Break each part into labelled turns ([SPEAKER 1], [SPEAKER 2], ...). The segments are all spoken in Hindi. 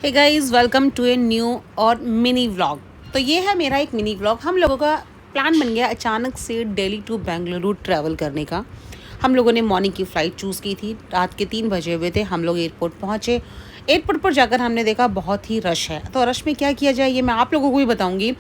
[SPEAKER 1] Hey guys, welcome to a new और मिनी व्लॉग। तो ये है मेरा एक मिनी व्लॉग। हम लोगों का प्लान बन गया अचानक से दिल्ली टू बेंगलुरु ट्रैवल करने का। हम लोगों ने मॉर्निंग की फ़्लाइट चूज़ की थी। रात के 3 बजे हुए थे। हम लोग एयरपोर्ट पहुँचे। एयरपोर्ट पर जाकर हमने देखा बहुत ही रश है। तो रश में क्या किया जाए ये मैं आप लोगों को भी बताऊँगी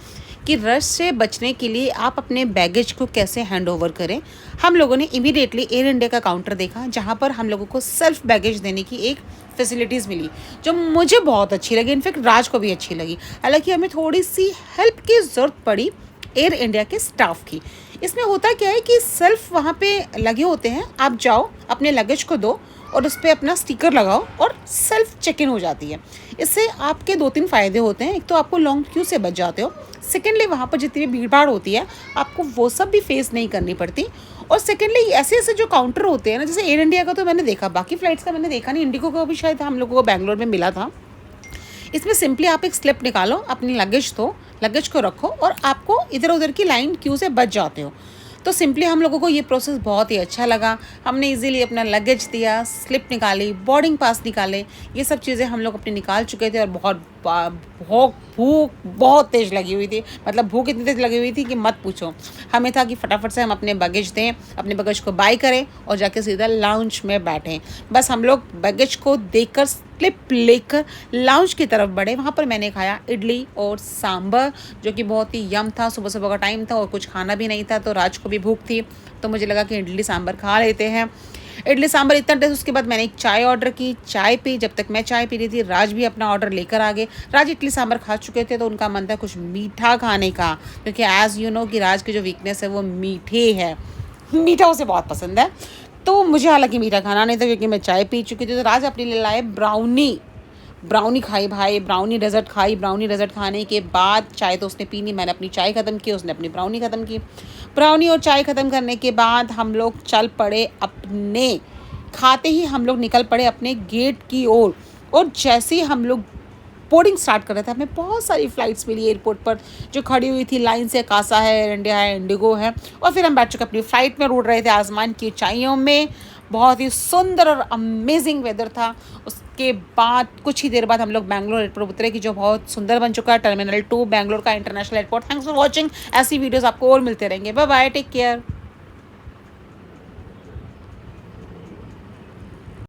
[SPEAKER 1] कि रश से बचने के लिए आप अपने बैगेज को कैसे हैंड ओवर करें। हम लोगों ने इमीडिएटली एयर इंडिया का काउंटर देखा, जहाँ पर हम लोगों को सेल्फ बैगेज देने की एक फैसिलिटीज़ मिली, जो मुझे बहुत अच्छी लगी। इनफैक्ट राज को भी अच्छी लगी। हालांकि हमें थोड़ी सी हेल्प की ज़रूरत पड़ी एयर इंडिया के स्टाफ की। इसमें होता क्या है कि सेल्फ वहाँ पे लगे होते हैं, आप जाओ अपने लगेज को दो और उस पर अपना स्टिकर लगाओ और सेल्फ चेक इन हो जाती है। इससे आपके 2-3 फ़ायदे होते हैं। एक तो आपको लॉन्ग क्यू से बच जाते हो। सेकेंडली वहाँ पर जितनी भी भीड़ भाड़ होती है आपको वो सब भी फेस नहीं करनी पड़ती। और सेकेंडली ऐसे ऐसे जो काउंटर होते हैं ना, जैसे एयर इंडिया का तो मैंने देखा, बाकी फ़्लाइट्स का मैंने देखा नहीं। इंडिगो का भी शायद हम लोगों को बैंगलोर में मिला था। इसमें सिंपली आप एक स्लिप निकालो, अपनी लगेज दो, लगेज को रखो और आपको इधर उधर की लाइन क्यू से बच जाते हो। तो सिंपली हम लोगों को ये प्रोसेस बहुत ही अच्छा लगा। हमने इजीली अपना लगेज दिया, स्लिप निकाली, बोर्डिंग पास निकाले, ये सब चीज़ें हम लोग अपने निकाल चुके थे। और बहुत भूख बहुत तेज़ लगी हुई थी। मतलब भूख इतनी तेज़ लगी हुई थी कि मत पूछो। हमें था कि फटाफट से हम अपने लगेज दें, अपने लगेज को बाय करें और जाके सीधा लाउंज में बैठें। बस हम लोग लगेज को देकर स्लिप लेकर लाउंज की तरफ बढ़े। वहाँ पर मैंने खाया इडली और सांभर, जो कि बहुत ही यम था। सुबह सुबह का टाइम था और कुछ खाना भी नहीं था, तो राज को भी भूख थी, तो मुझे लगा कि इडली सांभर खा लेते हैं। इडली सांभर इतना टेस्ट। उसके बाद मैंने एक चाय ऑर्डर की, चाय पी। जब तक मैं चाय पी रही थी राज भी अपना ऑर्डर लेकर आ गए। राज इडली सांभर खा चुके थे, तो उनका मन था कुछ मीठा खाने का, क्योंकि एज़ यू नो कि राज की जो वीकनेस है वो मीठे है। मीठा उसे बहुत पसंद है। तो मुझे हालांकि मीठा खाना नहीं था, क्योंकि मैं चाय पी चुकी थी। तो राज अपने लिए लाए ब्राउनी। ब्राउनी खाई भाई, ब्राउनी डेजर्ट खाई। ब्राउनी डेजर्ट खाने के बाद चाय तो उसने पी नहीं, मैंने अपनी चाय ख़त्म की, उसने अपनी ब्राउनी ख़त्म की। ब्राउनी और चाय ख़त्म करने के बाद हम लोग चल पड़े अपने, खाते ही हम लोग निकल पड़े अपने गेट की ओर। और जैसे ही हम लोग बोर्डिंग स्टार्ट कर रहे थे, हमें बहुत सारी फ़्लाइट्स मिली एयरपोर्ट पर जो खड़ी हुई थी लाइन से। कासा है, एयर इंडिया है, इंडिगो है। और फिर हम बैठ चुके अपनी फ़्लाइट में, उड़ रहे थे आसमान की ऊंचाइयों में। बहुत ही सुंदर और अमेजिंग वेदर था। उसके बाद कुछ ही देर बाद हम लोग बैंगलोर एयरपोर्ट उतरे, की जो बहुत सुंदर बन चुका है, टर्मिनल 2 बैंगलोर का international airport. Thanks for watching. ऐसी वीडियोज़ आपको और मिलते रहेंगे। Bye bye, take care.